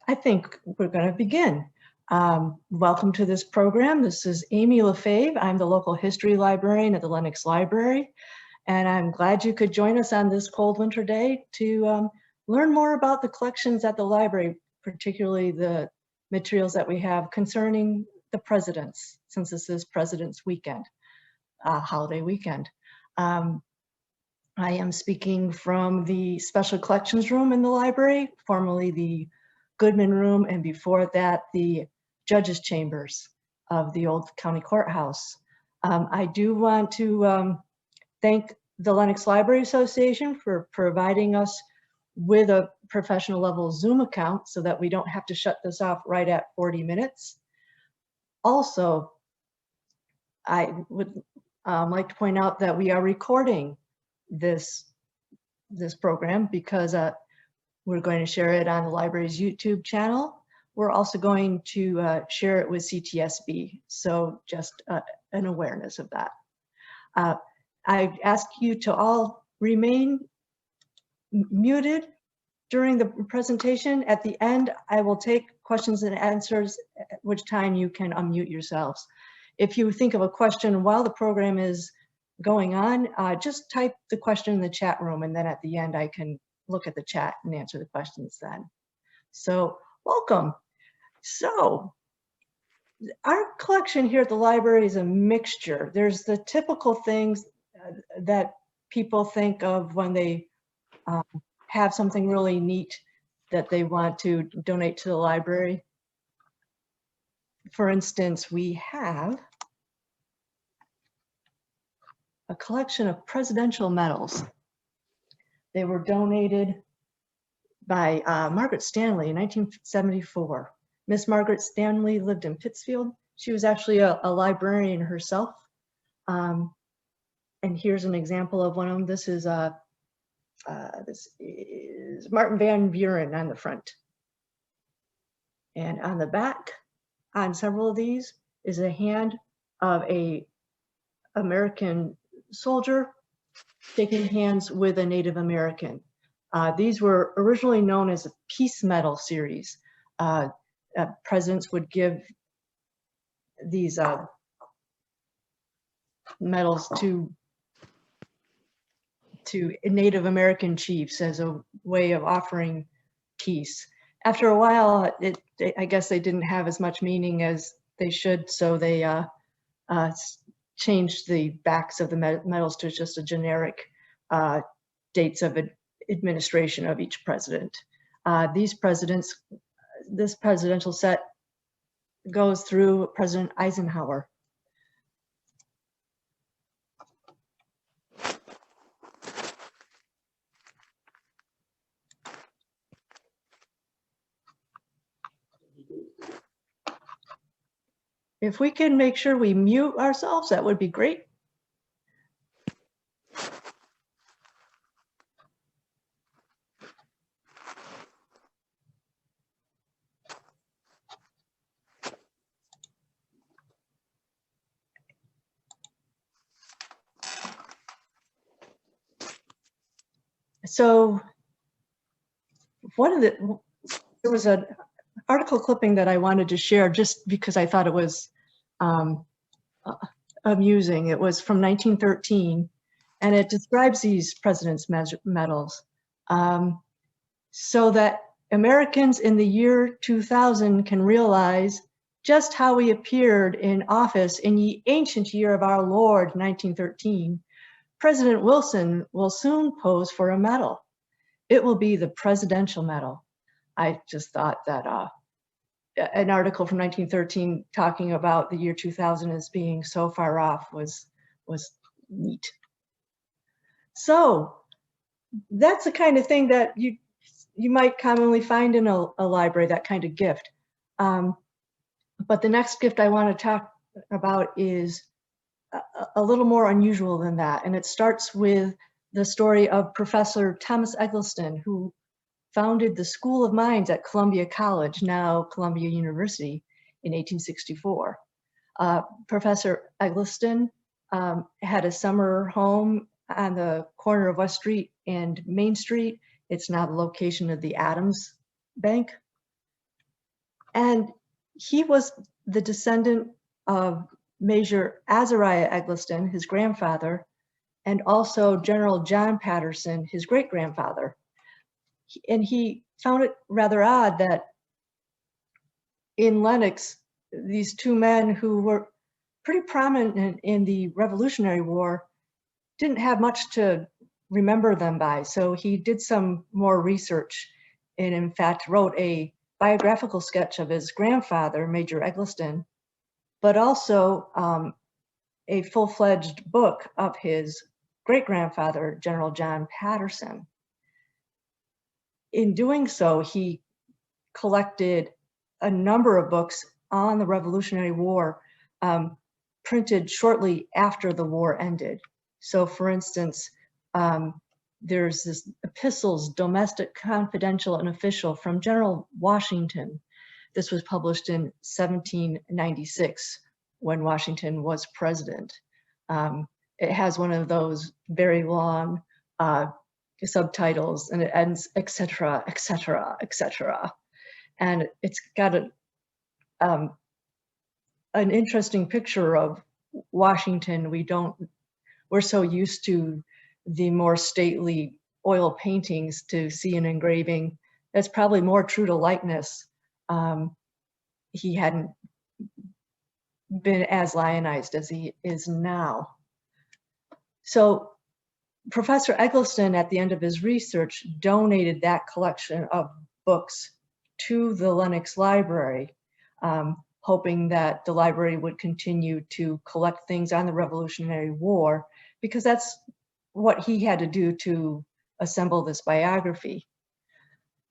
I think we're going to begin. Welcome to this program. This is Amy Lafave. I'm the local history librarian at the Lenox Library, and I'm glad you could join us on this cold winter day to learn more about the collections at the library, particularly the materials that we have concerning the presidents, since this is President's Weekend, holiday weekend. I am speaking from the Special Collections Room in the library, formerly the Goodman Room, and before that, the Judges' Chambers of the old county courthouse. I do want to thank the Lenox Library Association for providing us with a professional level Zoom account so that we don't have to shut this off right at 40 minutes. Also, I would like to point out that we are recording this program because we're going to share it on the library's YouTube channel. We're also going to share it with CTSB, so just an awareness of that. I ask you to all remain muted during the presentation. At the end, I will take questions and answers, at which time you can unmute yourselves. If you think of a question while the program is going on, just type the question in the chat room, and then at the end I can look at the chat and answer the questions then. So welcome. So our collection here at the library is a mixture. There's the typical things that people think of when they have something really neat that they want to donate to the library. For instance, we have a collection of presidential medals. They were donated by Margaret Stanley in 1974. Miss Margaret Stanley lived in Pittsfield. She was actually a librarian herself. And here's an example of one of them. This is Martin Van Buren on the front. And on the back, on several of these, is a hand of a American soldier shaking hands with a Native American. These were originally known as a Peace Medal series. Presidents would give these medals to Native American chiefs as a way of offering peace. After a while, I guess they didn't have as much meaning as they should, so they changed the backs of the medals to just a generic dates of administration of each president. This presidential set goes through President Eisenhower. If we can make sure we mute ourselves, that would be great. So there was an article clipping that I wanted to share just because I thought it was amusing. It was from 1913, and it describes these presidents' medals so that Americans in the year 2000 can realize just how we appeared in office in ye ancient year of our Lord, 1913. President Wilson will soon pose for a medal. It will be the Presidential Medal. I just thought that an article from 1913 talking about the year 2000 as being so far off was neat. So that's the kind of thing that you might commonly find in a library, that kind of gift. But the next gift I want to talk about is a little more unusual than that. And it starts with the story of Professor Thomas Eggleston, who founded the School of Mines at Columbia College, now Columbia University, in 1864. Professor Eggleston had a summer home on the corner of West Street and Main Street. It's now the location of the Adams Bank. And he was the descendant of Major Azariah Eggleston, his grandfather, and also General John Patterson, his great-grandfather. And he found it rather odd that in Lenox, these two men who were pretty prominent in the Revolutionary War didn't have much to remember them by. So he did some more research and in fact wrote a biographical sketch of his grandfather, Major Eggleston, but also a full-fledged book of his great-grandfather, General John Patterson. In doing so, he collected a number of books on the Revolutionary War, printed shortly after the war ended. So for instance, there's this Epistles, Domestic, Confidential, and Official from General Washington. This was published in 1796 when Washington was president. It has one of those very long subtitles, and it ends, etc., etc., etc. And it's got an interesting picture of Washington. We're so used to the more stately oil paintings to see an engraving that's probably more true to likeness. He hadn't been as lionized as he is now. So Professor Eggleston, at the end of his research, donated that collection of books to the Lenox Library, hoping that the library would continue to collect things on the Revolutionary War, because that's what he had to do to assemble this biography.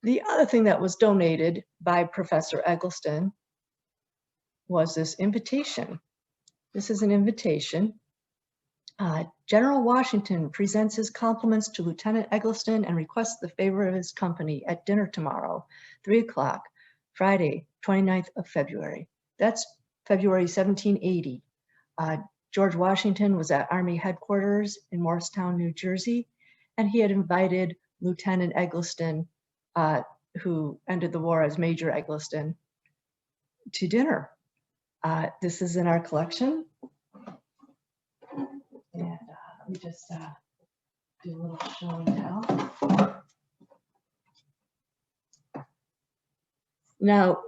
The other thing that was donated by Professor Eggleston was this invitation. This is an invitation. General Washington presents his compliments to Lieutenant Eggleston and requests the favor of his company at dinner tomorrow, 3 o'clock, Friday, 29th of February. That's February 1780. George Washington was at Army headquarters in Morristown, New Jersey, and he had invited Lieutenant Eggleston, who ended the war as Major Eggleston, to dinner. This is in our collection. And let me just do a little show and tell. Now,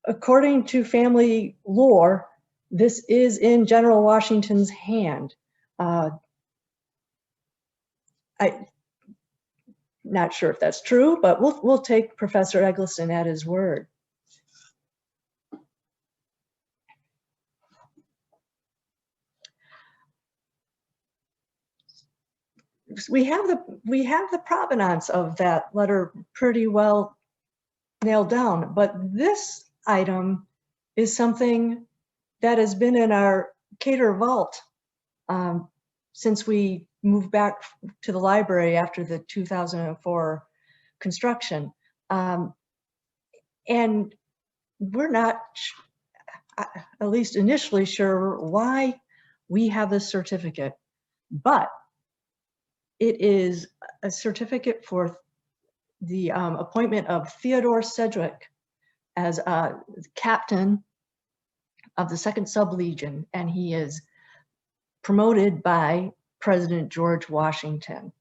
according to family lore, this is in General Washington's hand. I'm not sure if that's true, but we'll take Professor Eggleston at his word. We have the provenance of that letter pretty well nailed down, but this item is something that has been in our Cater vault since we moved back to the library after the 2004 construction. And we're not, at least initially, sure why we have this certificate, but it is a certificate for the appointment of Theodore Sedgwick as captain of the 2nd Sub-Legion, and he is promoted by President George Washington.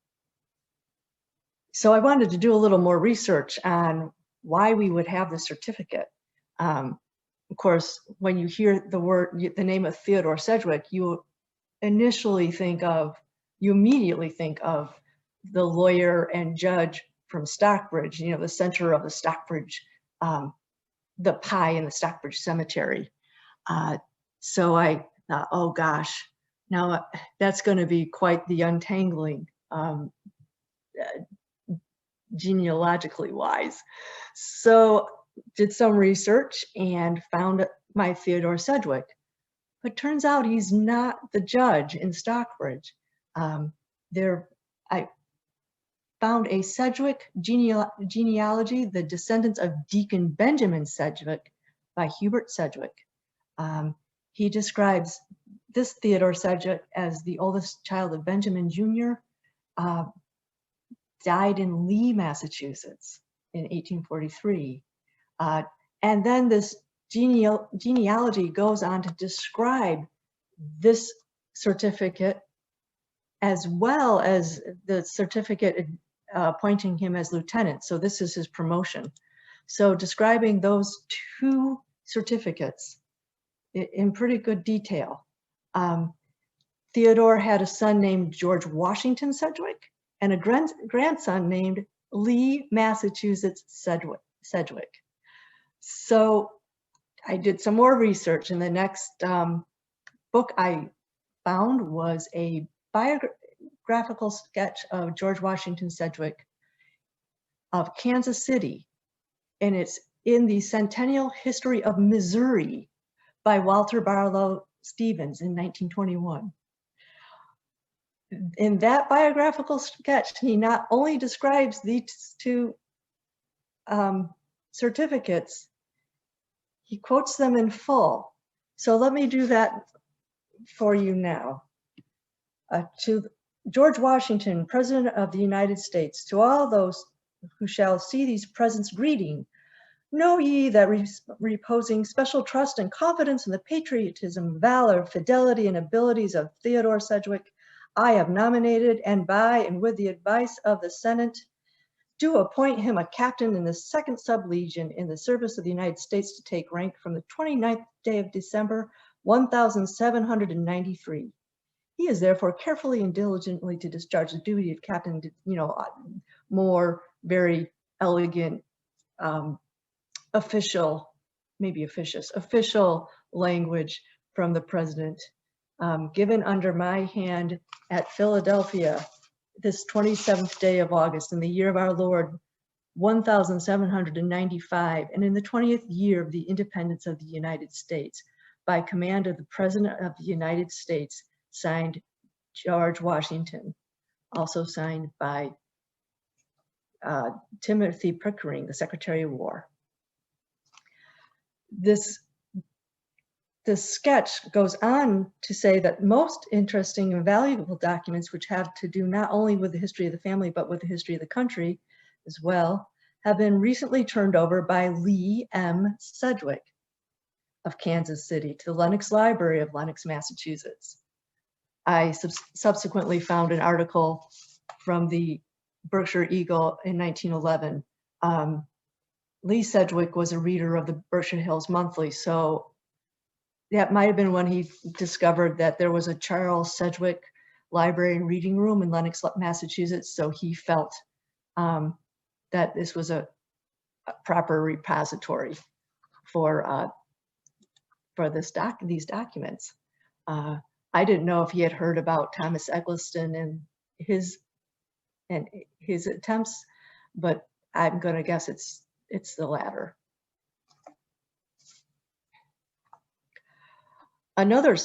So I wanted to do a little more research on why we would have this certificate. Of course, when you hear the name of Theodore Sedgwick, you immediately think of the lawyer and judge from Stockbridge, you know, the center of the Stockbridge, the pie in the Stockbridge Cemetery. So I thought, oh gosh, now that's going to be quite the untangling, genealogically wise. So did some research and found my Theodore Sedgwick. But turns out he's not the judge in Stockbridge. I found a Sedgwick genealogy, The Descendants of Deacon Benjamin Sedgwick by Hubert Sedgwick. He describes this Theodore Sedgwick as the oldest child of Benjamin Jr., died in Lee, Massachusetts in 1843. And then this genealogy goes on to describe this certificate as well as the certificate appointing him as lieutenant. So this is his promotion. So describing those two certificates in pretty good detail. Theodore had a son named George Washington Sedgwick and a grandson named Lee Massachusetts Sedgwick. So I did some more research, and the next book I found was a biographical sketch of George Washington Sedgwick of Kansas City, and it's in the Centennial History of Missouri by Walter Barlow Stevens in 1921. In that biographical sketch, he not only describes these two certificates, he quotes them in full. So let me do that for you now. To George Washington, President of the United States, to all those who shall see these presents, greeting. Know ye that reposing special trust and confidence in the patriotism, valor, fidelity, and abilities of Theodore Sedgwick, I have nominated, and by and with the advice of the Senate, do appoint him a captain in the 2nd Sub-Legion in the service of the United States to take rank from the 29th day of December, 1793. He is therefore carefully and diligently to discharge the duty of captain, more very elegant, official, maybe officious, official language from the president, given under my hand at Philadelphia, this 27th day of August in the year of our Lord, 1795, and in the 20th year of the independence of the United States, by command of the President of the United States, signed George Washington, also signed by Timothy Pickering, the Secretary of War. This sketch goes on to say that most interesting and valuable documents, which have to do not only with the history of the family, but with the history of the country as well, have been recently turned over by Lee M. Sedgwick of Kansas City to the Lenox Library of Lenox, Massachusetts. I subsequently found an article from the Berkshire Eagle in 1911. Lee Sedgwick was a reader of the Berkshire Hills Monthly, so that might have been when he discovered that there was a Charles Sedgwick library and reading room in Lenox, Massachusetts. So he felt that this was a proper repository for these documents. I didn't know if he had heard about Thomas Eggleston and his attempts, but I'm going to guess it's the latter. Another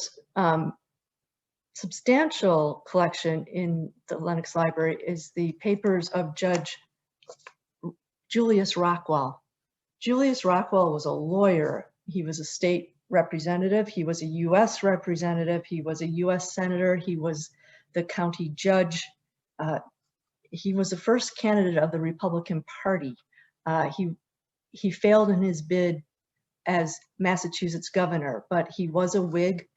substantial collection in the Lenox Library is the papers of Judge Julius Rockwell. Julius Rockwell was a lawyer. He was a state representative. He was a U.S. representative. He was a U.S. senator. He was the county judge. He was the first candidate of the Republican Party. He failed in his bid as Massachusetts governor, but he was a Whig.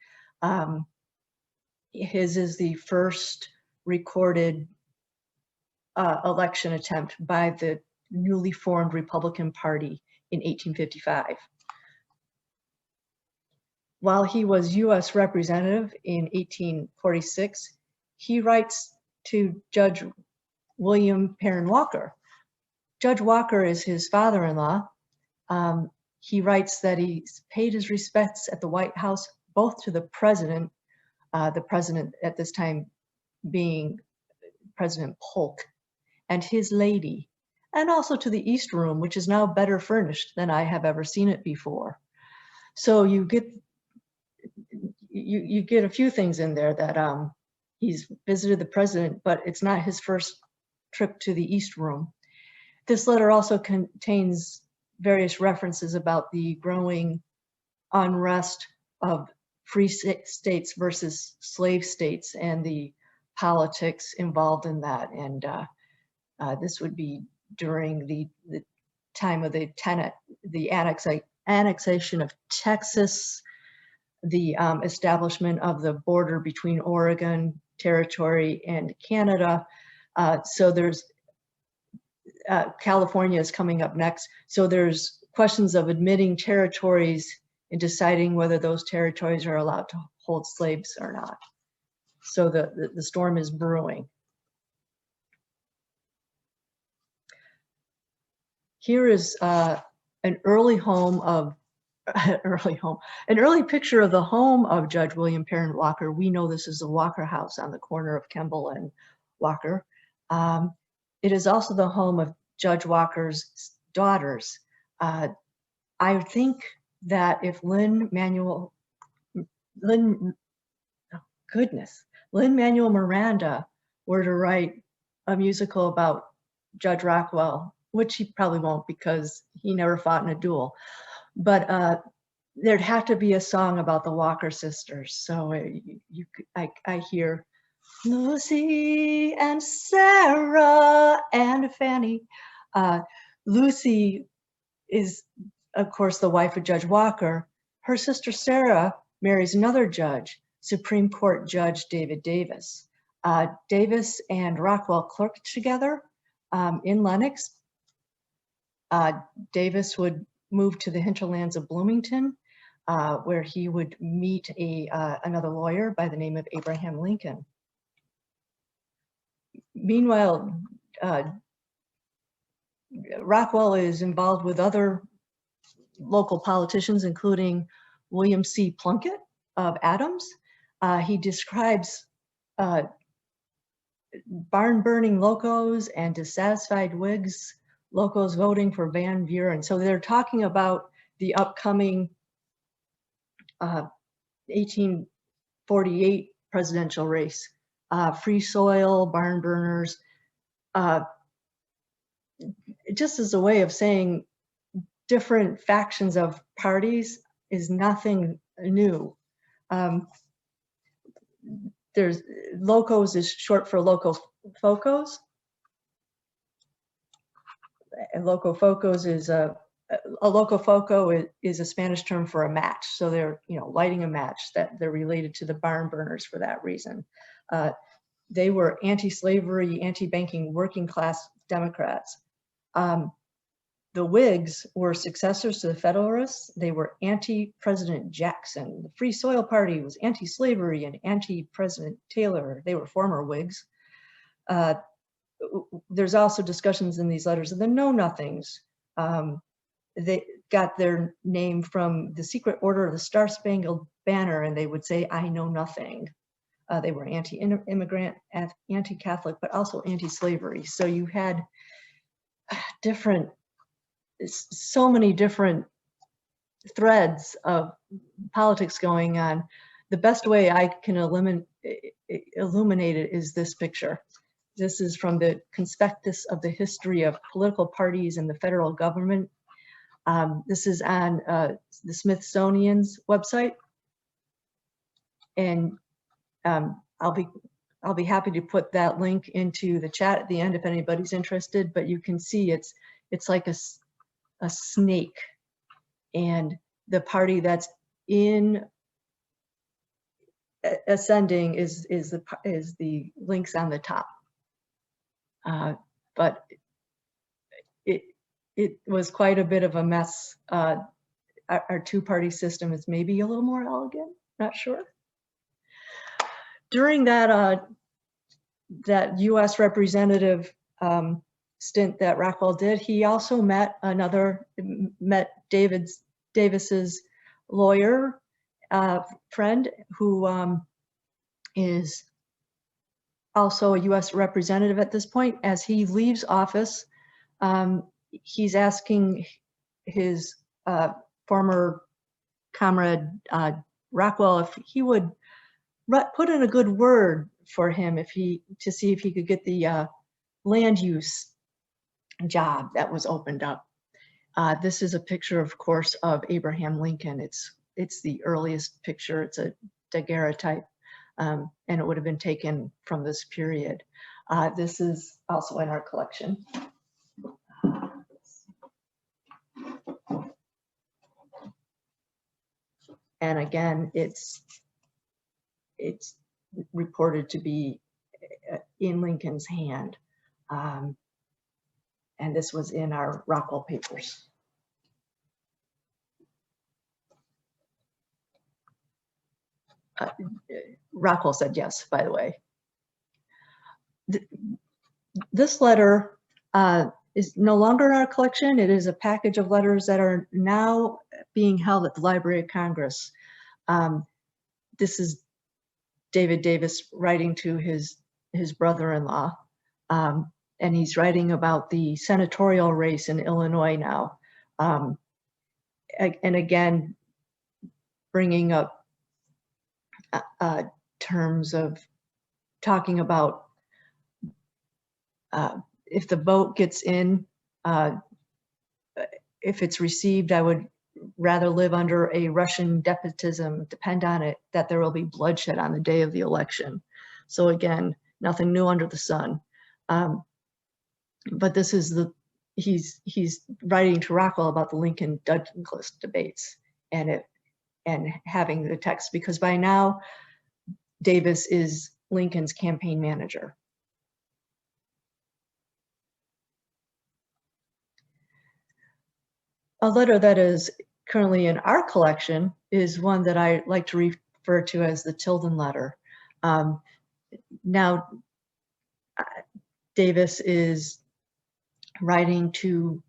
His is the first recorded election attempt by the newly formed Republican Party in 1855. While he was U.S. representative in 1846, he writes to Judge William Perrin Walker. Judge Walker is his father-in-law. He writes that he paid his respects at the White House, both to the president at this time being President Polk, and his lady, and also to the East Room, which is now better furnished than I have ever seen it before. So you get a few things in there that he's visited the president, but it's not his first trip to the East Room. This letter also contains various references about the growing unrest of free states versus slave states and the politics involved in that. And this would be during the time of the annexation of Texas, the establishment of the border between Oregon Territory and Canada. So there's California is coming up next. So there's questions of admitting territories and deciding whether those territories are allowed to hold slaves or not. So the storm is brewing. Here is an early picture of the home of Judge William Perrin Walker. We know this is the Walker House on the corner of Kemble and Walker. It is also the home of Judge Walker's daughters. I think that if Lin Manuel Miranda were to write a musical about Judge Rockwell, which he probably won't because he never fought in a duel, but there'd have to be a song about the Walker sisters. So I hear Lucy and Sarah and Fanny. Lucy is, of course, the wife of Judge Walker. Her sister Sarah marries another judge, Supreme Court Judge David Davis. Davis and Rockwell clerked together in Lenox. Davis would move to the hinterlands of Bloomington, where he would meet another lawyer by the name of Abraham Lincoln. Meanwhile, Rockwell is involved with other local politicians, including William C. Plunkett of Adams. He describes barn-burning locos and dissatisfied Whigs, locos voting for Van Buren. So they're talking about the upcoming 1848 presidential race. Free soil, barn burners, just as a way of saying different factions of parties is nothing new. There's locos is short for locos focos. And loco focos is a loco foco is a Spanish term for a match. So they're lighting a match, that they're related to the barn burners for that reason. They were anti-slavery, anti-banking, working class Democrats. The Whigs were successors to the Federalists. They were anti-President Jackson. The Free Soil Party was anti-slavery and anti-President Taylor. They were former Whigs. There's also discussions in these letters of the Know-Nothings. They got their name from the Secret Order of the Star-Spangled Banner, and they would say, "I know nothing." They were anti-immigrant, anti-Catholic, but also anti-slavery. So you had so many different threads of politics going on. The best way I can illuminate it is this picture. This is from the Conspectus of the History of Political Parties in the Federal Government. This is on the Smithsonian's website, and I'll be happy to put that link into the chat at the end if anybody's interested. But you can see it's like a snake, and the party that's in ascending is the links on the top. But it was quite a bit of a mess. Our two-party system is maybe a little more elegant, not sure. During that U.S. representative stint that Rockwell did, he also met Davis's lawyer friend, who is also a U.S. representative at this point. As he leaves office, he's asking his former comrade Rockwell if he would put in a good word for him, to see if he could get the land use job that was opened up. This is a picture, of course, of Abraham Lincoln. It's the earliest picture. It's a daguerreotype, and it would have been taken from this period. This is also in our collection. And again, it's reported to be in Lincoln's hand. And this was in our Rockwell papers. Rockwell said yes, by the way. This letter is no longer in our collection. It is a package of letters that are now being held at the Library of Congress. This is David Davis writing to his brother-in-law, and he's writing about the senatorial race in Illinois now. And again, bringing up terms of talking about if the vote gets in, if it's received, I would rather live under a Russian despotism, depend on it, that there will be bloodshed on the day of the election. So again, nothing new under the sun. But this is he's writing to Rockwell about the Lincoln-Douglas debates and having the text, because by now Davis is Lincoln's campaign manager. A letter that is currently in our collection is one that I like to refer to as the Tilden Letter. Now, Davis is writing to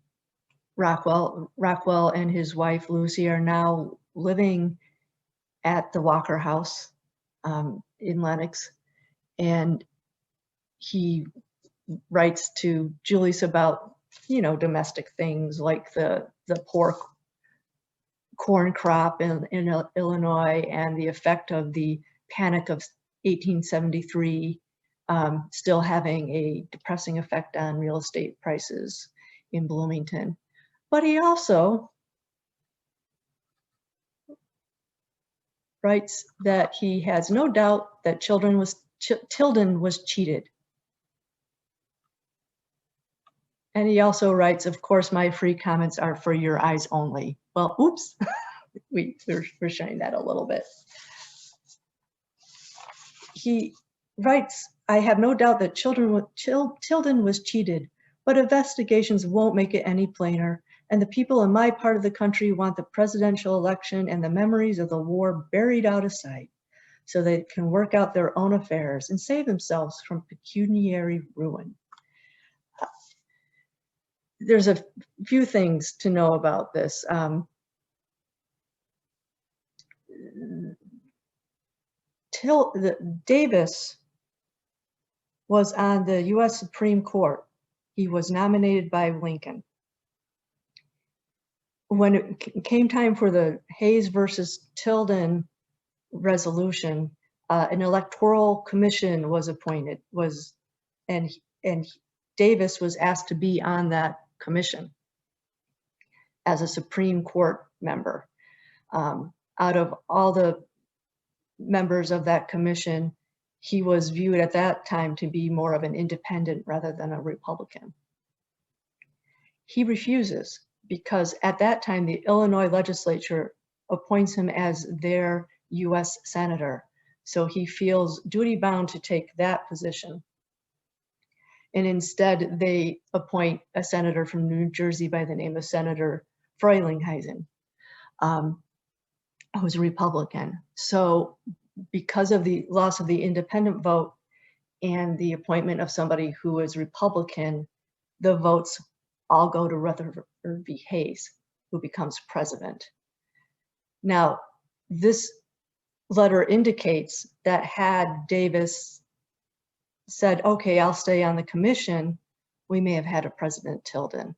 Rockwell. Rockwell and his wife, Lucy, are now living at the Walker House in Lenox. And he writes to Julius about, domestic things like the poor corn crop in Illinois and the effect of the Panic of 1873 still having a depressing effect on real estate prices in Bloomington. But he also writes that he has no doubt that Tilden was cheated. And he also writes, of course, my free comments are for your eyes only. Well, oops, we're showing that a little bit. He writes, I have no doubt that Tilden was cheated, but investigations won't make it any plainer. And the people in my part of the country want the presidential election and the memories of the war buried out of sight so they can work out their own affairs and save themselves from pecuniary ruin. There's a few things to know about this. Davis was on the US Supreme Court. He was nominated by Lincoln. When it came time for the Hayes versus Tilden resolution, an electoral commission was appointed, and Davis was asked to be on that commission as a Supreme Court member. Out of all the members of that commission, he was viewed at that time to be more of an independent rather than a Republican. He refuses because at that time, the Illinois legislature appoints him as their US senator. So he feels duty-bound to take that position. And instead, they appoint a senator from New Jersey by the name of Senator Frelinghuysen, who's a Republican. So because of the loss of the independent vote and the appointment of somebody who is Republican, the votes all go to Rutherford B. Hayes, who becomes president. Now, this letter indicates that had Davis said, okay, I'll stay on the commission, we may have had a President Tilden.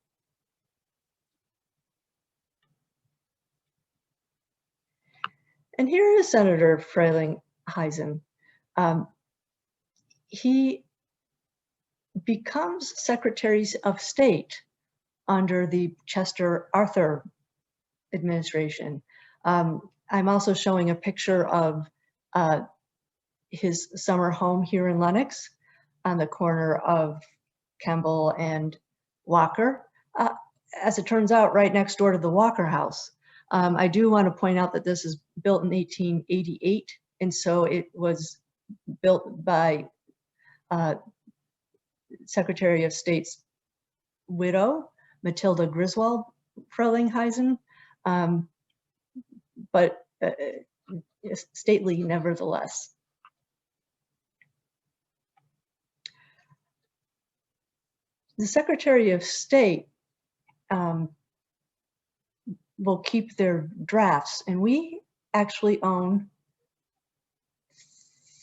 And here is Senator Frelinghuysen. He becomes Secretary of State under the Chester Arthur administration. I'm also showing a picture of his summer home here in Lenox on the corner of Kemble and Walker. As it turns out, right next door to the Walker House. I do want to point out that this is built in 1888, and so it was built by Secretary of State's widow, Matilda Griswold Frelinghuysen, but stately nevertheless. The Secretary of State will keep their drafts, and we actually own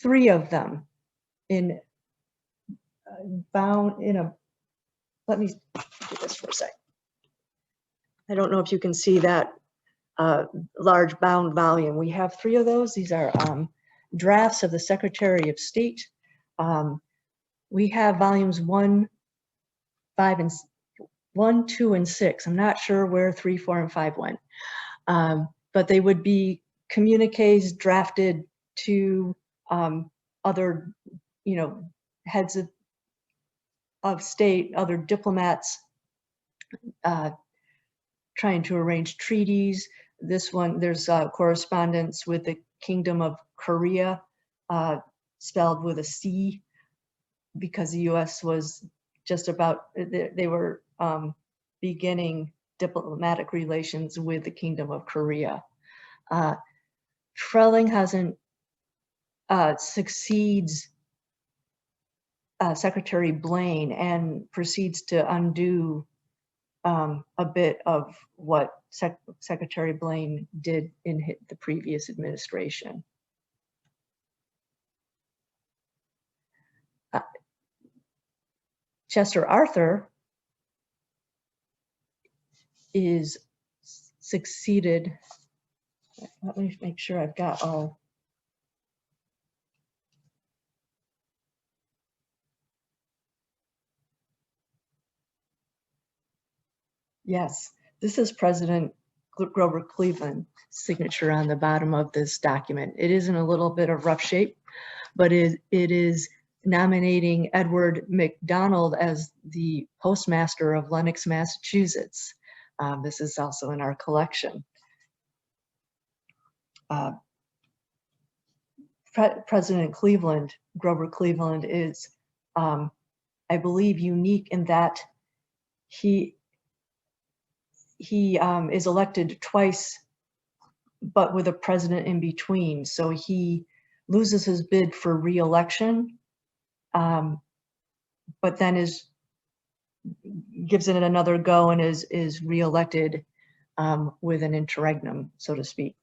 3 of them in bound in a, let me do this for a sec. I don't know if you can see that large bound volume. We have 3 of those. These are drafts of the Secretary of State. We have volumes 1, 2, and 6. I'm not sure where 3, 4, and 5 went, but they would be communiques drafted to other, heads of state, other diplomats, trying to arrange treaties. This one, there's correspondence with the Kingdom of Korea, spelled with a C, because the U.S. was just about, they were beginning diplomatic relations with the Kingdom of Korea. Frelinghuysen succeeds Secretary Blaine and proceeds to undo a bit of what Secretary Blaine did in the previous administration. Chester Arthur is succeeded. Let me make sure I've got all. Yes, this is President Grover Cleveland's signature on the bottom of this document. It is in a little bit of rough shape, but it is nominating Edward McDonald as the postmaster of Lenox, Massachusetts. This is also in our collection. President Cleveland, Grover Cleveland, is, I believe, unique in that he is elected twice, but with a president in between. So he loses his bid for re-election, but then gives it another go and is re-elected with an interregnum, so to speak.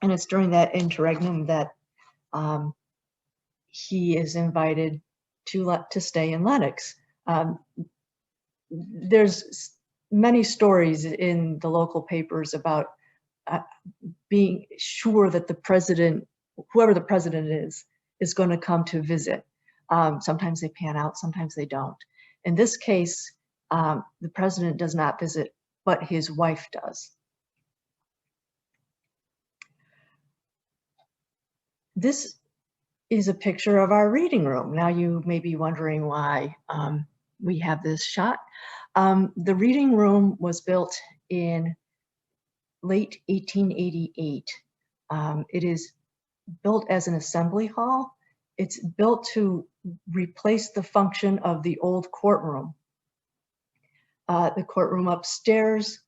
And it's during that interregnum that he is invited to stay in Lenox. There's many stories in the local papers about being sure that the president, whoever the president is going to come to visit. Sometimes they pan out, sometimes they don't. In this case, the president does not visit, but his wife does. This is a picture of our reading room. Now you may be wondering why we have this shot. The reading room was built in late 1888. It is built as an assembly hall. It's built to replace the function of the old courtroom. The courtroom upstairs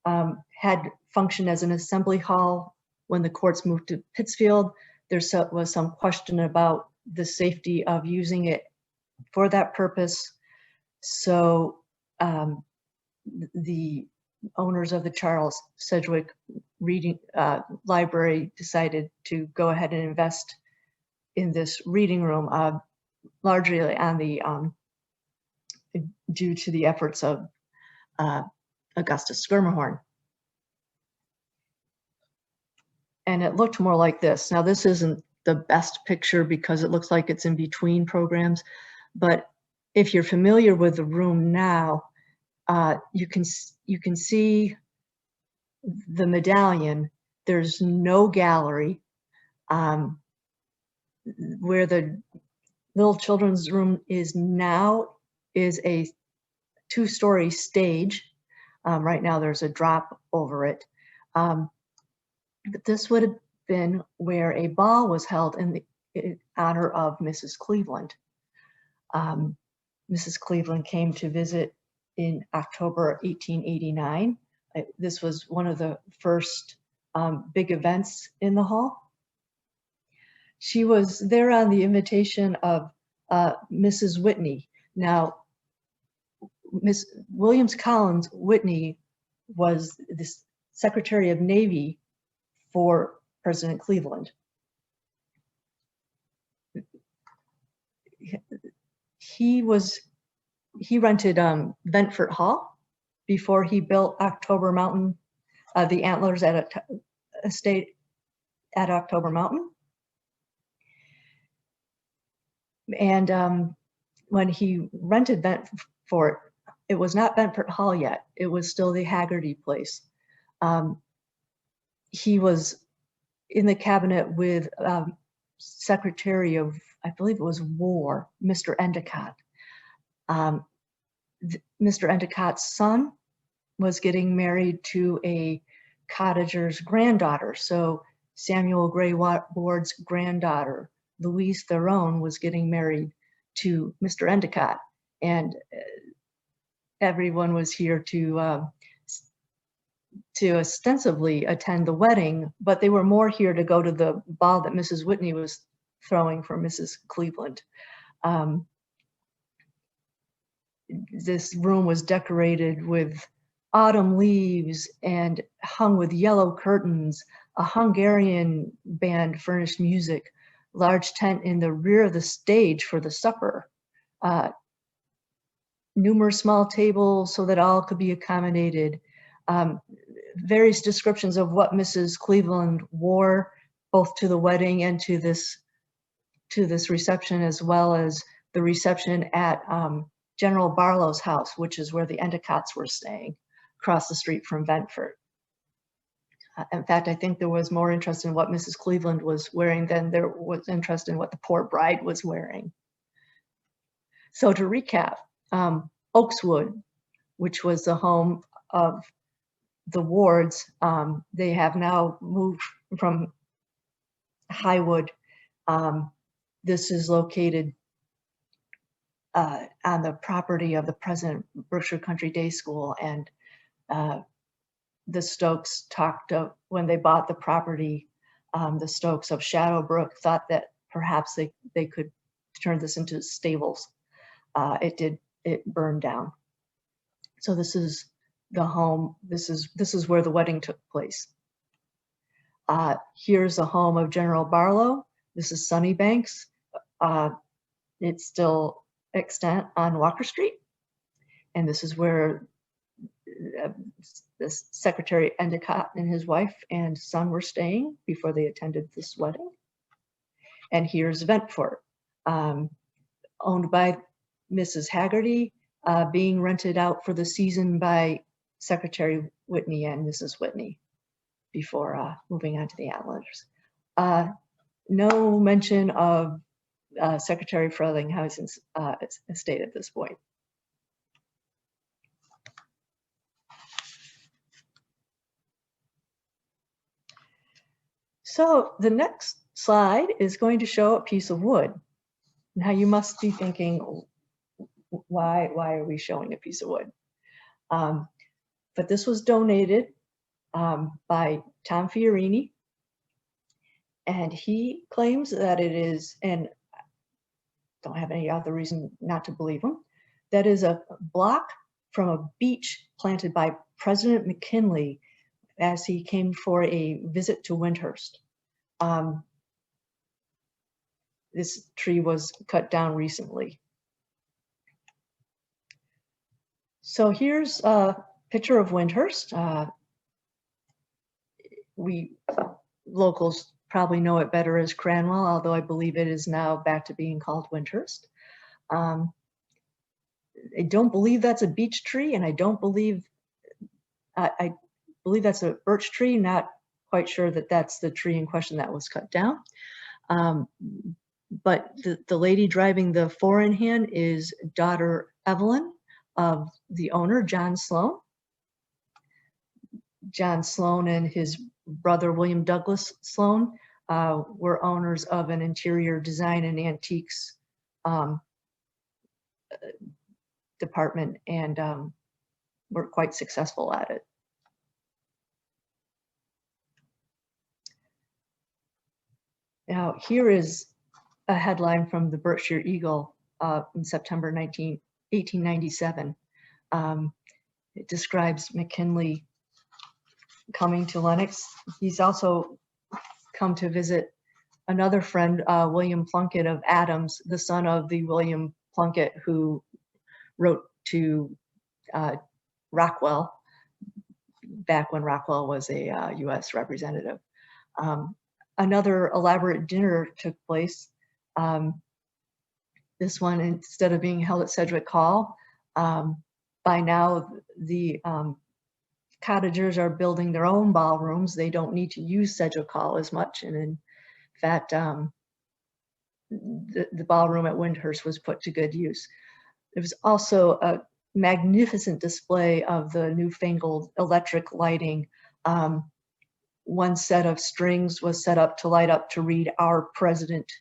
had functioned as an assembly hall when the courts moved to Pittsfield. There was some question about the safety of using it for that purpose. So the owners of the Charles Sedgwick Library decided to go ahead and invest in this reading room, largely on the due to the efforts of Augustus Schermerhorn. And it looked more like this. Now this isn't the best picture because it looks like it's in between programs, but if you're familiar with the room now, you can see the medallion. There's no gallery. Where the little children's room is now is a 2-story stage. Right now there's a drop over it. But this would have been where a ball was held in honor of Mrs. Cleveland. Mrs. Cleveland came to visit in October 1889. This was one of the first big events in the hall. She was there on the invitation of Mrs. Whitney. Now, Miss Williams Collins Whitney was the Secretary of Navy for President Cleveland. He rented Ventfort Hall before he built October Mountain, the antlers at a estate at October Mountain. And when he rented Ventfort, it was not Ventfort Hall yet. It was still the Haggerty place. He was in the cabinet with Secretary of, I believe it was War, Mr. Endicott. Mr. Endicott's son was getting married to a cottager's granddaughter. So Samuel Gray Ward's granddaughter, Louise Theron, was getting married to Mr. Endicott. And everyone was here to ostensibly attend the wedding, but they were more here to go to the ball that Mrs. Whitney was throwing for Mrs. Cleveland. This room was decorated with autumn leaves and hung with yellow curtains. A Hungarian band furnished music, large tent in the rear of the stage for the supper. Numerous small tables so that all could be accommodated. Various descriptions of what Mrs. Cleveland wore, both to the wedding and to this reception, as well as the reception at General Barlow's house, which is where the Endicotts were staying, across the street from Ventfort. In fact, I think there was more interest in what Mrs. Cleveland was wearing than there was interest in what the poor bride was wearing. So to recap, Oakswood, which was the home of the Wards, they have now moved from Highwood. This is located on the property of the present Berkshire Country Day School, and the Stokes talked of, when they bought the property, the Stokes of Shadowbrook thought that perhaps they could turn this into stables. It burned down. So this is the home. This is where the wedding took place. Here's the home of General Barlow. This is Sunnybanks. It's still extant on Walker Street. And this is where the Secretary Endicott and his wife and son were staying before they attended this wedding. And here's Ventfort, owned by Mrs. Haggerty, being rented out for the season by Secretary Whitney and Mrs. Whitney before moving on to the Antlers. No mention of Secretary Frelinghuysen's estate at this point. So the next slide is going to show a piece of wood. Now you must be thinking, why are we showing a piece of wood? But this was donated by Tom Fiorini, and he claims that it is, and don't have any other reason not to believe him, that is a block from a beech planted by President McKinley as he came for a visit to Windhurst. This tree was cut down recently. So here's a picture of Windhurst. We locals probably know it better as Cranwell, although I believe it is now back to being called Windhurst. I don't believe that's a beech tree, and I don't believe, I believe that's a birch tree, not quite sure that that's the tree in question that was cut down. But the lady driving the four-in-hand is daughter Evelyn of the owner, John Sloan. John Sloan and his brother William Douglas Sloan were owners of an interior design and antiques department, and were quite successful at it. Now, here is a headline from the Berkshire Eagle in September 1897. It describes McKinley coming to Lenox. He's also come to visit another friend, William Plunkett of Adams, the son of the William Plunkett who wrote to Rockwell back when Rockwell was a US representative. Another elaborate dinner took place. This one, instead of being held at Sedgwick Hall, by now the cottagers are building their own ballrooms. They don't need to use Sedgwick Hall as much. And in fact, the ballroom at Wyndhurst was put to good use. There was also a magnificent display of the newfangled electric lighting. One set of strings was set up to light up to read "Our President."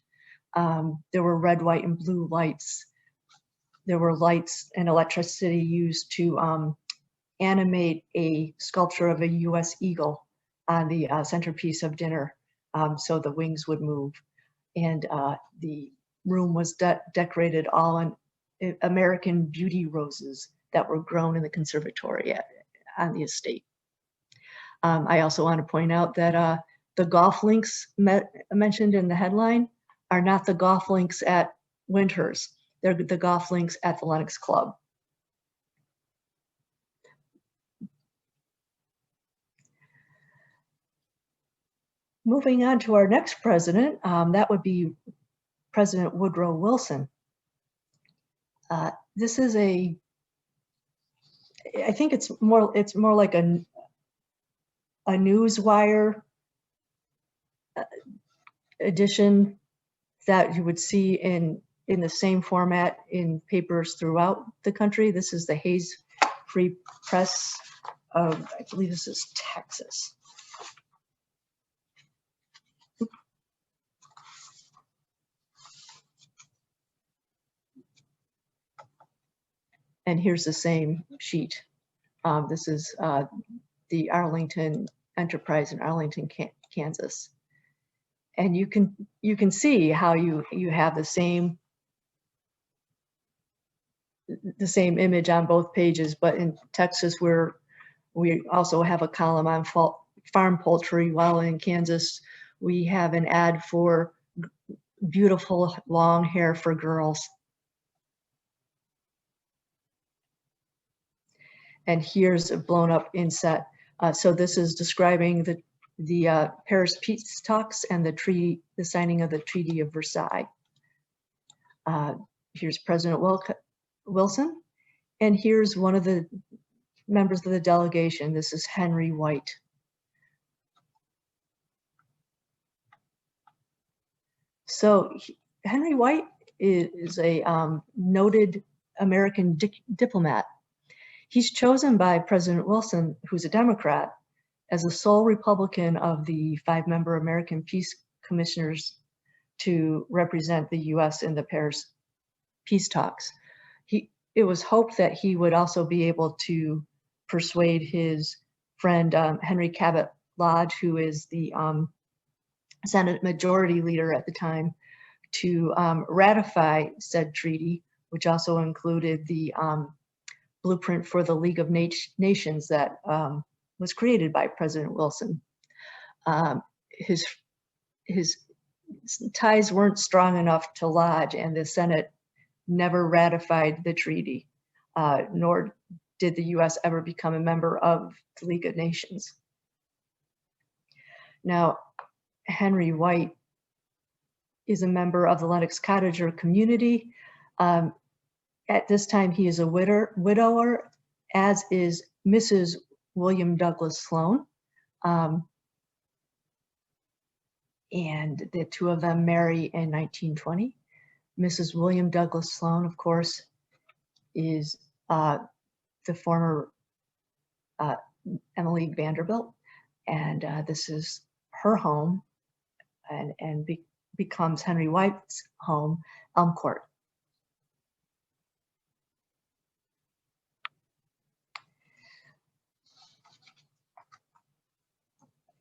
There were red, white, and blue lights. There were lights and electricity used to animate a sculpture of a US eagle on the centerpiece of dinner, so the wings would move. And the room was decorated all in American beauty roses that were grown in the conservatory on the estate. I also want to point out that the golf links mentioned in the headline are not the golf links at Wyndhurst. They're the golf links at the Lenox Club. Moving on to our next president, that would be President Woodrow Wilson. This is I think it's more like a newswire edition that you would see in the same format in papers throughout the country. This is the Hayes Free Press of, I believe this is Texas. And here's the same sheet. This is the Arlington Enterprise in Arlington, Kansas. And you can see how you have the same image on both pages, but in Texas we also have a column on farm poultry, while in Kansas we have an ad for beautiful long hair for girls. And here's a blown up inset. So this is describing the Paris peace talks and the signing of the Treaty of Versailles. Here's President Wilson, and here's one of the members of the delegation. This is Henry White. So Henry White is a noted American diplomat. He's chosen by President Wilson, who's a Democrat, as the sole Republican of the 5-member American Peace Commissioners to represent the US in the Paris peace talks. It was hoped that he would also be able to persuade his friend Henry Cabot Lodge, who is the Senate Majority Leader at the time, to ratify said treaty, which also included the blueprint for the League of Nations that was created by President Wilson. His ties weren't strong enough to lodge, and the Senate never ratified the treaty, nor did the US ever become a member of the League of Nations. Now, Henry White is a member of the Lenox cottager community. At this time, he is a widower, as is Mrs. William Douglas Sloan. And the two of them marry in 1920. Mrs. William Douglas Sloan, of course, is the former Emily Vanderbilt, and this is her home, and becomes Henry White's home, Elm Court.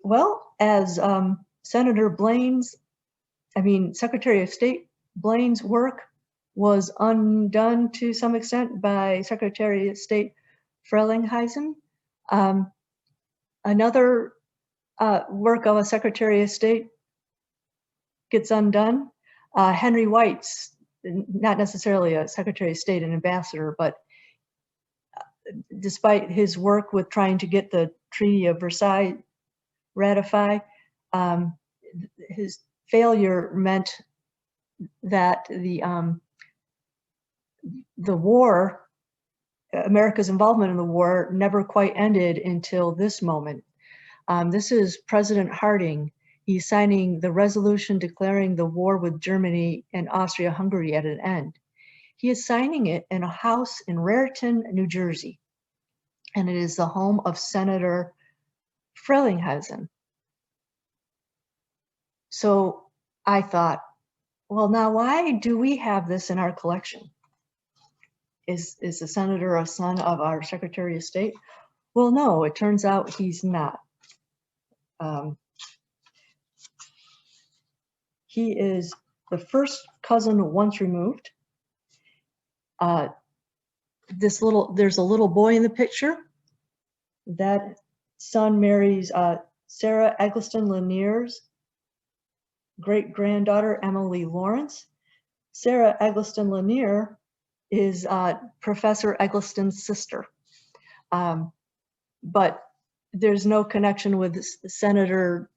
Well, as Secretary of State Blaine's work was undone to some extent by Secretary of State Frelinghuysen. Another work of a Secretary of State gets undone. Henry White's, not necessarily a Secretary of State, an ambassador, but despite his work with trying to get the Treaty of Versailles ratified, his failure meant that the war, America's involvement in the war, never quite ended until this moment. This is President Harding. He's signing the resolution declaring the war with Germany and Austria-Hungary at an end. He is signing it in a house in Raritan, New Jersey, and it is the home of Senator Frelinghuysen. So I thought, well, now why do we have this in our collection? Is the senator a son of our Secretary of State? Well, no, it turns out he's not. He is the first cousin once removed. There's a little boy in the picture. That son marries Sarah Eggleston Lanier's great-granddaughter, Emily Lawrence. Sarah Eggleston Lanier is Professor Eggleston's sister. But there's no connection with the senator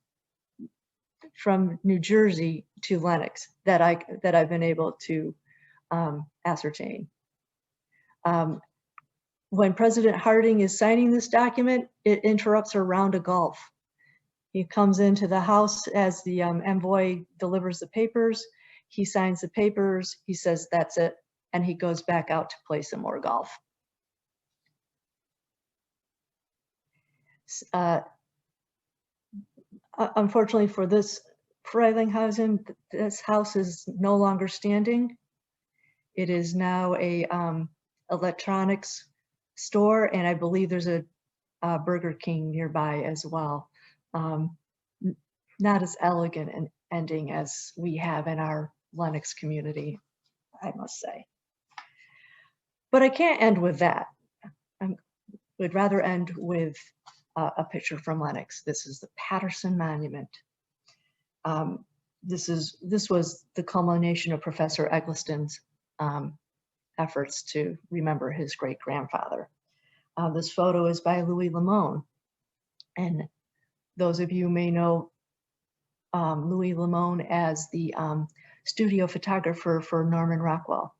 from New Jersey to Lenox that I've been able to ascertain. When President Harding is signing this document, it interrupts a round of golf. He comes into the house as the envoy delivers the papers. He signs the papers, he says, that's it, and he goes back out to play some more golf. Unfortunately for this Frelinghuysen, this house is no longer standing. It is now a electronics store, and I believe there's a Burger King nearby as well. Not as elegant an ending as we have in our Lenox community, I must say. But I can't end with that. I would rather end with a picture from Lenox. This is the Patterson Monument. This was the culmination of Professor Eggleston's efforts to remember his great-grandfather. This photo is by Louis Lamone, and those of you may know Louis Lamone as the studio photographer for Norman Rockwell.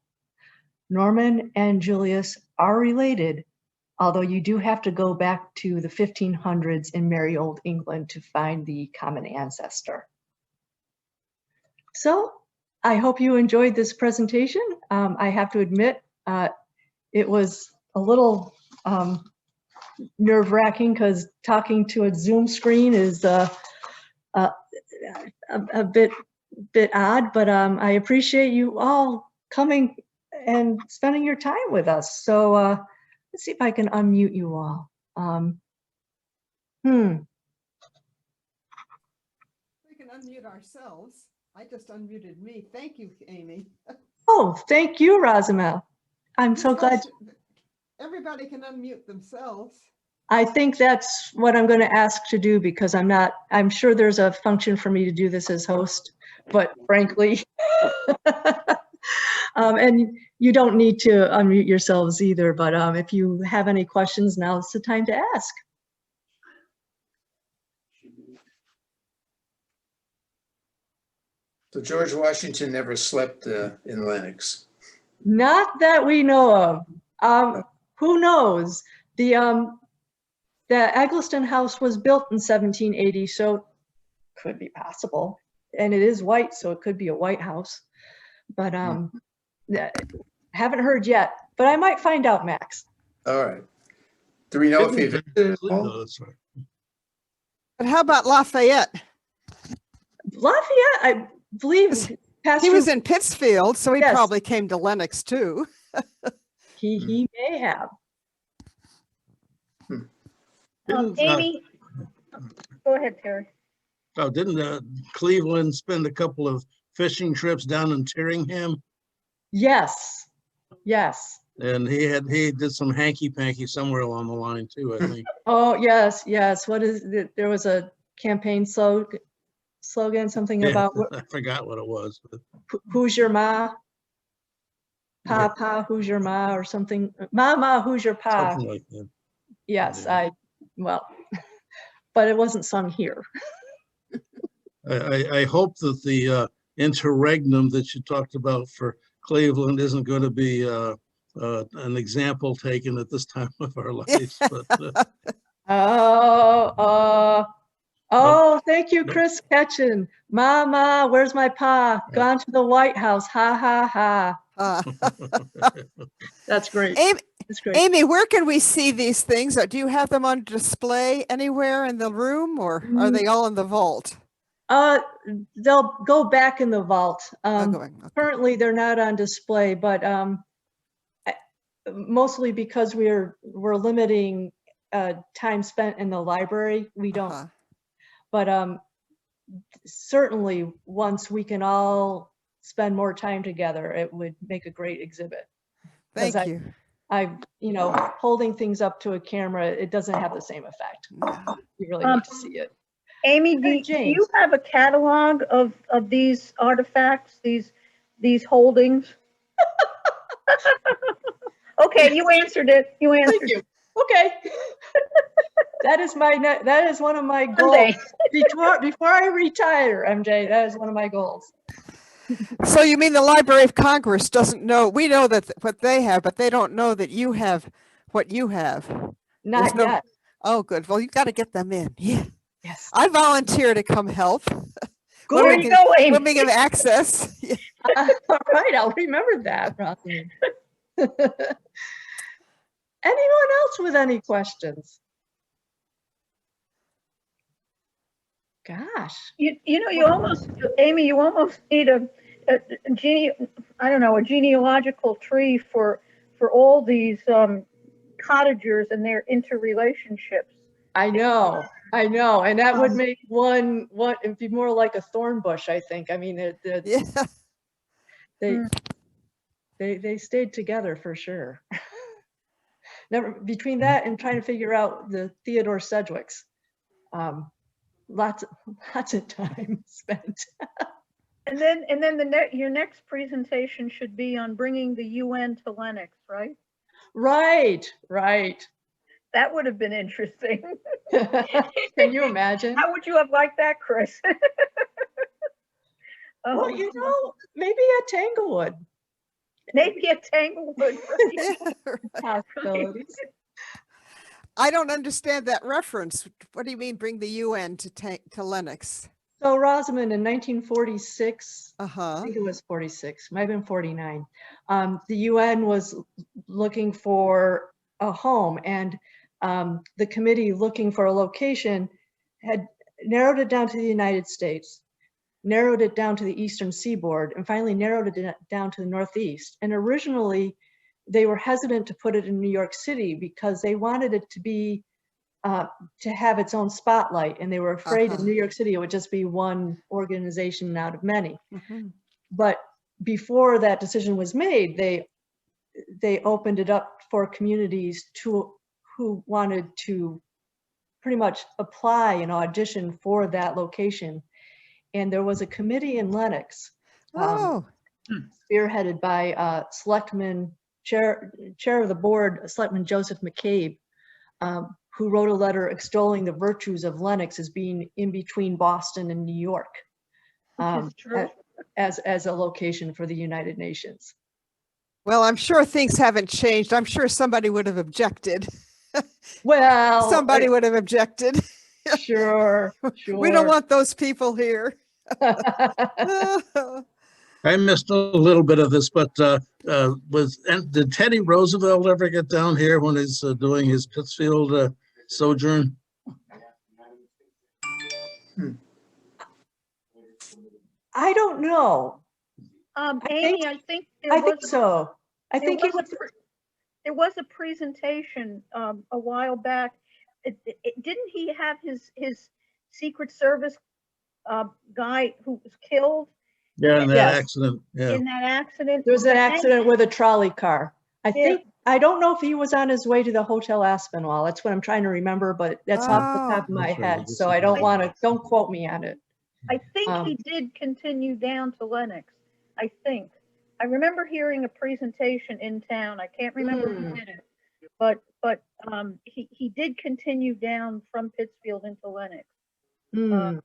Norman and Julius are related, although you do have to go back to the 1500s in merry old England to find the common ancestor. So I hope you enjoyed this presentation. I have to admit, it was a little nerve-wracking because talking to a Zoom screen is a bit odd, but I appreciate you all coming and spending your time with us. So let's see if I can unmute you all. We can unmute ourselves. I just unmuted me. Thank you, Amy. Oh, thank you, Rosamel. I'm so glad. Everybody can unmute themselves. I think that's what I'm going to ask to do because I'm sure there's a function for me to do this as host, but frankly, and you don't need to unmute yourselves either, but if you have any questions, now's the time to ask. So George Washington never slept in Lenox. Not that we know of. Who knows? The Eggleston house was built in 1780, so could be possible. And it is white, so it could be a white house. But haven't heard yet. But I might find out, Max. All right. Do we know if he visited at all? No, that's right. But how about Lafayette? Lafayette, I believe He Pastor, was in Pittsfield, so he Yes. probably came to Lenox too. he may have. Didn't, Amy, go ahead, Terry. didn't Cleveland spend a couple of fishing trips down in Tyringham? Yes, yes. And he did some hanky panky somewhere along the line too, I think. Oh, yes, yes. What is it? There was a campaign slogan, something Yeah, about I forgot what it was, but who's your ma? Pa, who's your ma, or something. Ma, who's your pa? something like that. Yes, Yeah. well, but it wasn't sung here. I hope that the interregnum that you talked about for Cleveland isn't going to be an example taken at this time of our lives. But Oh, thank you, Nope. Chris Ketchen. Mama, where's my pa? Gone to the White House. Ha, ha, ha. That's great. Amy, That's great. Amy, where can we see these things? Do you have them on display anywhere in the room, or are they all in the vault? They'll go back in the vault. Okay. Currently, they're not on display, but mostly because we're limiting time spent in the library. We don't. Uh-huh. But certainly, once we can all spend more time together, it would make a great exhibit. Thank 'Cause you. Holding things up to a camera, it doesn't have the same effect. No. You really need to see it. Amy, Hey, do you James. have a catalog of these artifacts, these holdings? Okay, you answered it. You Thank answered you. Okay. That is one of my goals. Someday. Before I retire, MJ, that is one of my goals. So you mean the Library of Congress doesn't know? We know that what they have, but they don't know that you have what you have. Not no- yet. Oh, good. Well, you got to get them in. Yeah. Yes. I volunteer to come help. Good. There you go, Amy. When we give access. Yeah. All right, I'll remember that, Rosamund. Anyone else with any questions? Gosh. You almost, Amy, you almost need a genealogical tree for all these cottagers and their interrelationships. I know, and that would make it'd be more like a thorn bush, I think. I mean, Yeah. they stayed together for sure. Between that and trying to figure out the Theodore Sedgwicks, lots of time spent. And then your next presentation should be on bringing the UN to Lenox, right? Right. That would have been interesting. Can you imagine? How would you have liked that, Chris? Well, Oh, maybe at Tanglewood. maybe a Tanglewood. Yeah, right. Possibilities. I don't understand that reference. What do you mean bring the UN to Lenox? So Rosamund, in 1946, I Uh-huh. think it was 46, might have been 49, the UN was looking for a home, and the committee looking for a location had narrowed it down to the United States, narrowed it down to the Eastern Seaboard, and finally narrowed it down to the Northeast. And originally, they were hesitant to put it in New York City because they wanted it to be to have its own spotlight, and they were afraid in Uh-huh. New York City it would just be one organization out of many. Mhm. But before that decision was made, they opened it up for communities who wanted to pretty much apply and audition for that location. And there was a committee in Lenox, Oh, spearheaded by chair of the board, Selectman Joseph McCabe, who wrote a letter extolling the virtues of Lenox as being in between Boston and New York, Which is true. as a location for the United Nations. well, I'm sure things haven't changed. I'm sure somebody would have objected. Well, Somebody would have objected. sure. We don't want those people here. I missed a little bit of this, but did Teddy Roosevelt ever get down here when he's doing his Pittsfield sojourn? I don't know. Amy, I think there I was, think so. I there think he was was. there was a presentation a while back. Didn't he have his Secret Service guy who was killed Yeah, in that Yes. accident. Yeah. in that accident? There was an But then- accident with a trolley car. Yeah. I don't know if he was on his way to the Hotel Aspinwall. That's what I'm trying to remember, but that's off the top of my That's right, head. I guess So he I don't did. want to, don't quote me on it. I think he did continue down to Lenox. I think. I remember hearing a presentation in town. I can't remember who did it, but he did continue down from Pittsfield into Lenox. Hmm.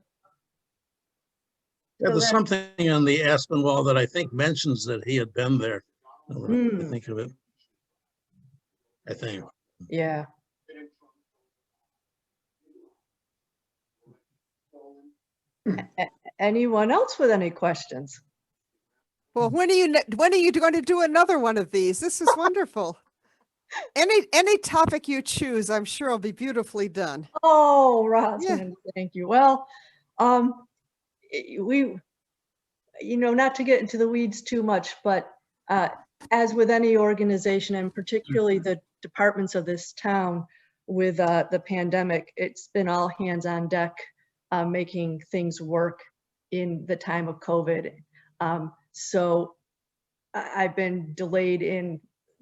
There So was that- something on the Aspinwall that I think mentions that he had been there. Now that I Hmm. think of it. I think. Yeah. Anyone else with any questions? Well, when are you going to do another one of these? This is wonderful. Any topic you choose, I'm sure will be beautifully done. Oh, Rosalind, thank you. Well, we, not to get into the weeds too much, but as with any organization, and particularly the departments of this town with the pandemic, it's been all hands on deck making things work in the time of COVID. So I've been delayed in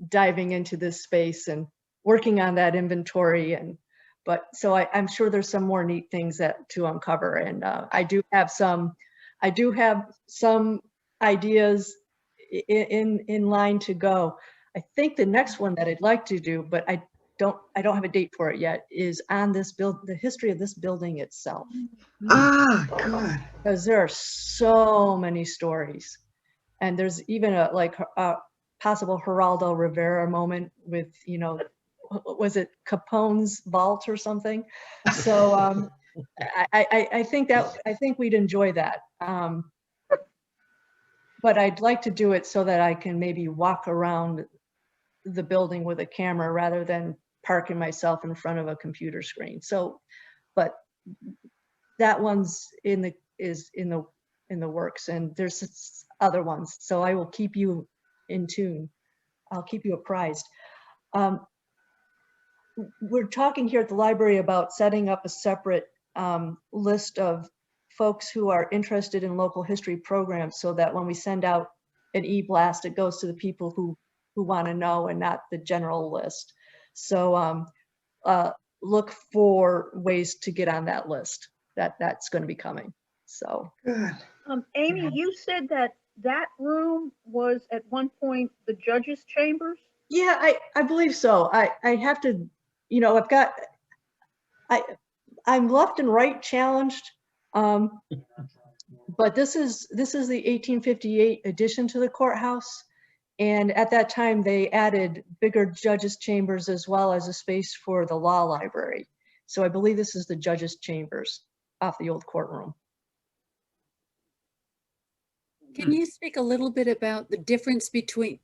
diving into this space and working on that inventory, so I'm sure there's some more neat things to uncover, and I do have some ideas in line to go. I think the next one that I'd like to do, but I don't have a date for it yet, is on the history of this building itself, Ah, good. because there are so many stories, and there's even a possible Geraldo Rivera moment with, was it Capone's vault or something? So I think we'd enjoy that. But I'd like to do it so that I can maybe walk around the building with a camera rather than parking myself in front of a computer screen. So, but that one's in the works, and there's other ones. So I will keep you in tune. I'll keep you apprised. We're talking here at the library about setting up a separate list of folks who are interested in local history programs, so that when we send out an e-blast, it goes to the people who want to know and not the general list. So look for ways to get on that list. That's going to be coming. So Good. Amy, you said that room was at one point the judge's chambers? yeah, I believe so. I have to, I'm left and right challenged. But this is the 1858 addition to the courthouse. And at that time, they added bigger judges' chambers as well as a space for the law library. So I believe this is the judges' chambers off the old courtroom. Can you speak a little bit about the difference between,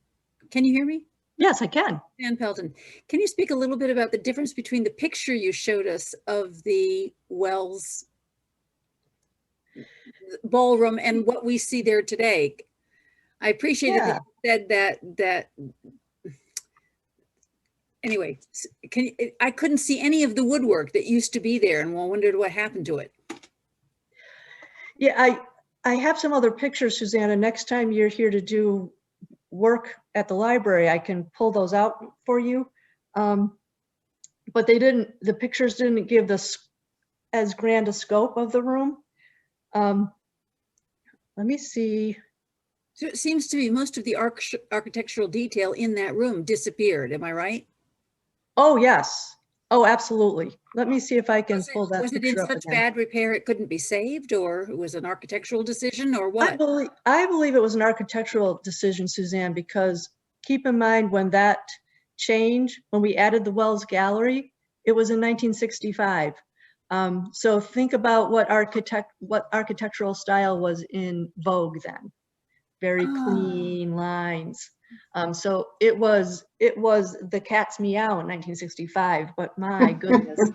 can you hear me? Yes, I can. Dan Pelton, can you speak a little bit about the difference between the picture you showed us of the Wells ballroom and what we see there today? I appreciated that you said that anyway, I couldn't see any of the woodwork that used to be there, and I wondered what happened to it. Yeah, I have some other pictures, Susanna. Next time you're here to do work at the library, I can pull those out for you. But the pictures didn't give as grand a scope of the room. Let me see. So it seems to me most of the architectural detail in that room disappeared. Am I right? Oh, yes. Oh, absolutely. Let me see if I can pull that Was it in picture up such again. bad repair it couldn't be saved, or it was an architectural decision, or what? I believe it was an architectural decision, Suzanne, because keep in mind when that change, when we added the Wells Gallery, it was in 1965. So think about what architectural style was in vogue then. very clean lines. So it was the cat's meow in 1965, but my goodness.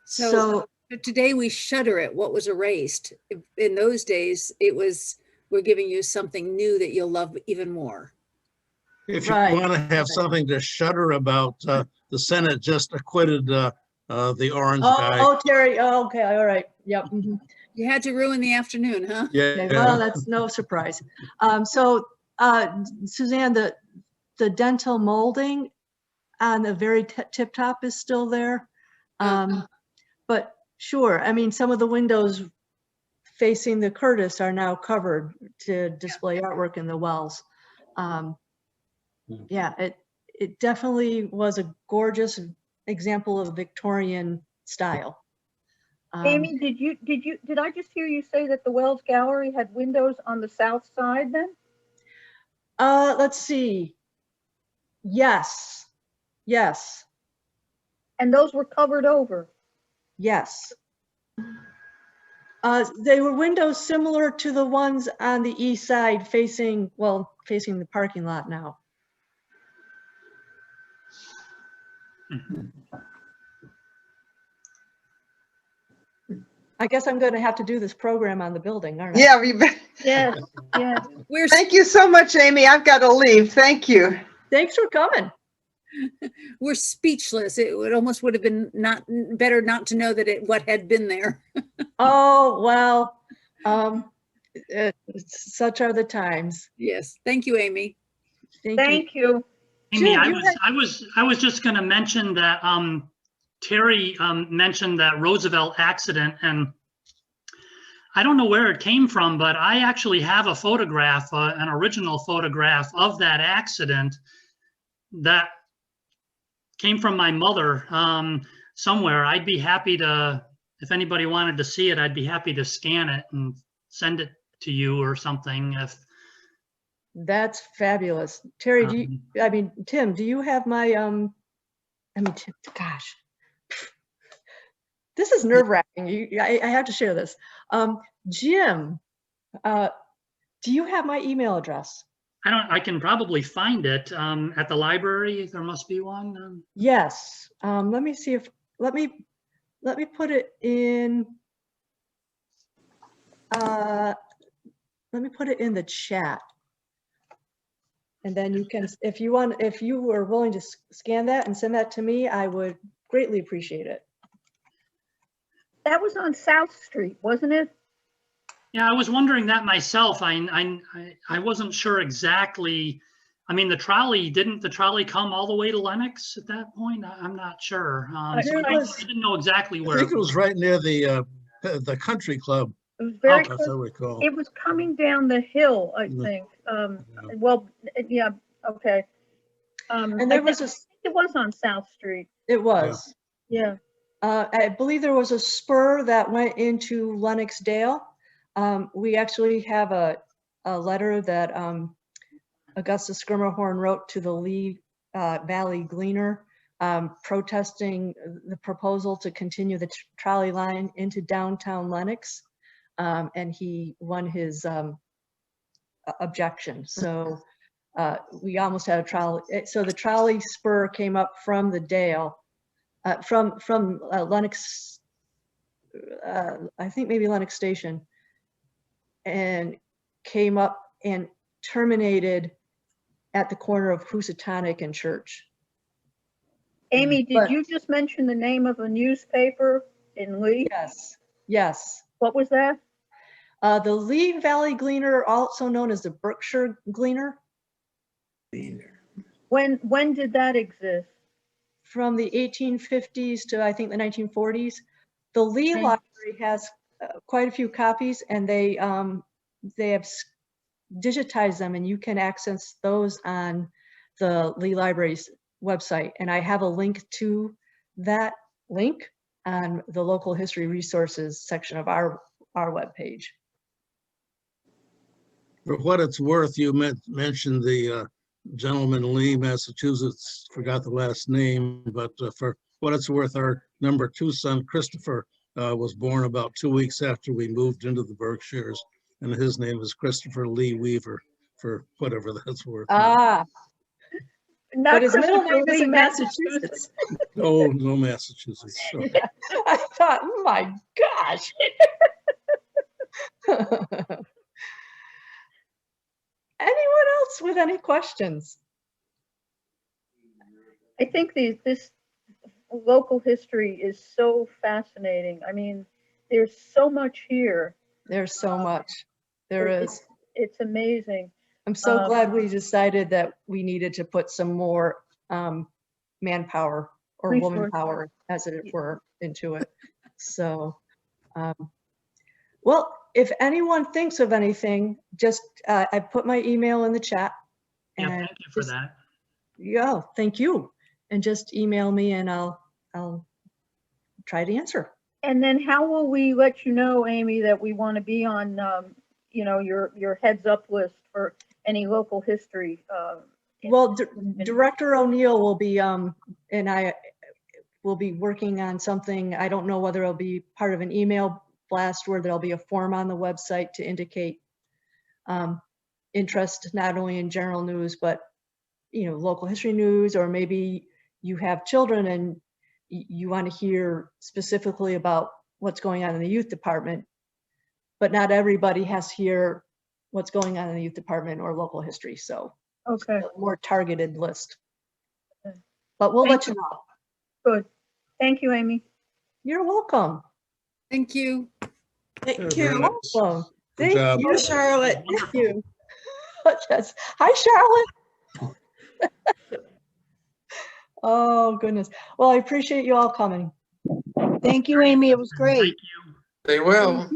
So But today we shudder at what was erased. In those days, it was, we're giving you something new that you'll love even more. If you Right. want to have something to shudder about, the Senate just acquitted the orange guy. oh, Terry, oh, okay, all right, yep. Mhm. You had to ruin the afternoon, huh? Okay, well, Yeah, that's no surprise. Suzanne, the dental molding on the very tip top is still there. But sure, I mean, some of the windows facing the Curtis are now covered to display artwork in the wells. Yeah, it definitely was a gorgeous example of Victorian style. Amy, did I just hear you say that the Wells Gallery had windows on the south side then? Let's see. Yes. Yes. And those were covered over? Yes. They were windows similar to the ones on the east side facing the parking lot now. I guess I'm going to have to do this program on the building, aren't I? Yeah, we, Yes, yes. thank you so much, Amy. I've got to leave. Thank you. Thanks for coming. We're speechless. It would have been better not to know that what had been there. Oh, well, such are the times. Yes. Thank you, Amy. Thank you. Amy, Jim, I was just going to mention that Terry mentioned that Roosevelt accident, and I don't know where it came from, but I actually have a photograph, an original photograph of that accident that came from my mother somewhere. I'd be happy to, if anybody wanted to see it, I'd be happy to scan it and send it to you or something. If That's fabulous. Terry, Tim, do you have my, Tim, gosh, this is nerve wracking. I have to share this. Jim, do you have my email address? I can probably find it at the library. There must be one. Yes. Let me see if, let me put it in, let me put it in the chat. And then you can, if you were willing to scan that and send that to me, I would greatly appreciate it. That was on South Street, wasn't it? Yeah, I was wondering that myself. I wasn't sure exactly. I mean, didn't the trolley come all the way to Lenox at that point? I'm not sure. So I didn't know exactly where. I think it was right near the country club. It was very As I close. recall. It was coming down the hill, I think. Well, yeah, okay. And there was it was on South Street. it was. Yeah. I believe there was a spur that went into Lenox Dale. We actually have a letter that Augustus Schermerhorn wrote to the Lee Valley Gleaner protesting the proposal to continue the trolley line into downtown Lenox. And he won his objection. So we almost had a trolley. So the trolley spur came up from the Dale, from Lenox, I think maybe Lenox Station, and came up and terminated at the corner of Housatonic and Church. Amy, did you just mention the name of a newspaper in Lee? Yes, yes. What was that? The Lee Valley Gleaner, also known as the Berkshire Gleaner. When did that exist? From the 1850s to I think the 1940s. The Lee Library has quite a few copies, and they have digitized them, and you can access those on the Lee Library's website. And I have a link to that link on the local history resources section of our webpage. For what it's worth, you mentioned the gentleman in Lee, Massachusetts, forgot the last name, but for what it's worth, our number 2 son, Christopher, was born about 2 weeks after we moved into the Berkshires. and his name is Christopher Lee Weaver, for whatever that's worth. Ah, Not but his middle Christopher name is Lee, in Massachusetts. Oh, no, Massachusetts. So, I thought, oh my gosh. Anyone else with any questions? I think this local history is so fascinating. I mean, there's so much here. There's so much. There is. It's amazing. I'm so glad we decided that we needed to put some more manpower or woman Resources. power, as it were, into it. So, well, if anyone thinks of anything, just I put my email in the chat. Yeah, and thank you for just- that. Yeah, thank you. And just email me and I'll try to answer. And then how will we let you know, Amy, that we want to be on, you know, your heads up list for any local history? Well, Director O'Neill will be, and I will be working on something. I don't know whether it'll be part of an email blast where there'll be a form on the website to indicate interest not only in general news, but, you know, local history news, or maybe you have children and you want to hear specifically about what's going on in the youth department, but not everybody has to hear what's going on in the youth department or local history. So Okay, a more targeted list. Okay. But we'll Thank let you know. good. Thank you, Amy. You're welcome. Thank you. Thank very you. nice. Welcome. Good Thank job. you. Bye, Charlotte. Thank you. Yes. Hi, Charlotte. Oh, goodness. Well, I appreciate you all coming. Thank you, Amy. It was great. Thank you. Stay well.